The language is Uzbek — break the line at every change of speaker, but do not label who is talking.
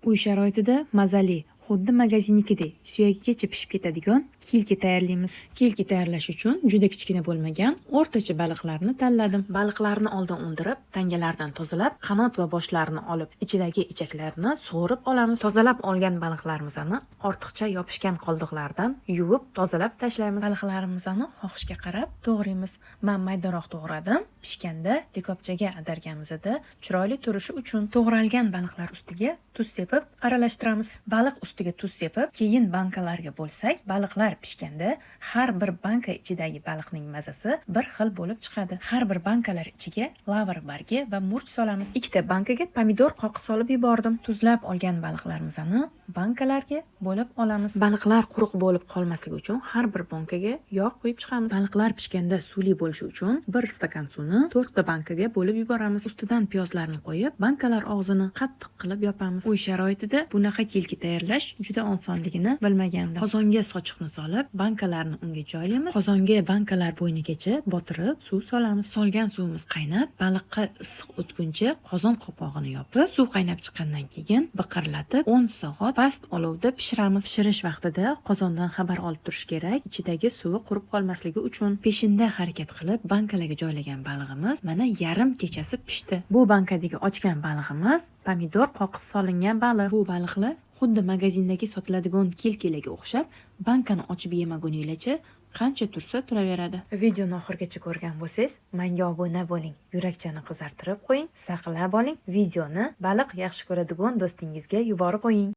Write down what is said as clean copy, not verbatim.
Uy sharoitida mazali, xuddi magazinnikidek suyagigacha pishib ketadigan kilki tayyorlaymiz. Kilki tayyorlash uchun juda kichkina bo'lmagan o'rtacha baliqlarni tanladim. Baliqlarni oldin o'ldirib, tangalaridan tozalab, qanot va boshlarini olib, ichidagi ichaklarini sug'urib olamiz. Tozalab olgan baliqlarimizni ortiqcha yopishgan qoldiqlardan yuvib, tozalab tashlaymiz. Baliqlarimizni xohishga qarab to'g'raymiz. Men maydaroq to'g'radim. Pishganda likopchaga adarganimizda chiroyli turishi uchun to'g'ralgan baliqlar ustiga tuz sepib aralashtiramiz. Baliq ustiga tuz sepib, keyin bankalarga bo'lsak, baliqlar pishganda har bir banka ichidagi baliqning mazasi bir xil bo'lib chiqadi. Har bir bankalar ichiga lavr bargi va murch solamiz. Ikkita bankaga pomidor qoqib solib yubordim. Tuzlab olgan baliqlarimizni bankalarga bo'lib olamiz. Baliqlar quruq bo'lib qolmasligi uchun har bir bankaga yog' quyib chiqamiz. Baliqlar pishganda suvli bo'lishi uchun 1 stakan suvni 4 ta bankaga bo'lib yuboramiz. Ustidan piyozlarni qo'yib, bankalar og'zini qattiq qilib yopamiz. Uy sharoitida bunaqa kilki tayyorlash juda osonligini bilmagandim. Qozonga sochiqni solib, bankalarni unga joylaymiz. Qozonga bankalar bo'ynigacha botirib, suv solamiz. Solgan suvimiz qaynab, baliqqa issiq o'tguncha qozon qopqog'ini yopib, suv qaynab chiqqandan keyin biqirlatib 10 soat past olovda pishiramiz. Pishirish vaqtida qozondan xabar olib turish kerak, ichidagi suvi qurib qolmasligi uchun. Peshinda harakat qilib, bankalarga joylagan balig'imiz mana yarim kechasi pishdi. Bu bankadagi ochgan balig'imiz pomidor qoqib solingan baliq. Bu baliqlar xuddi magazindagi sotiladigan kilkilarga o'xshab, bankani ochib yemaguninglarcha qancha tursa turaveradi. Videoni oxirigacha ko'rgan bo'lsangiz, menga obuna bo'ling, yurakchani qizartirib qo'ying, saqlab oling. Videoni baliq yaxshi ko'radigan do'stingizga yuborib qo'ying.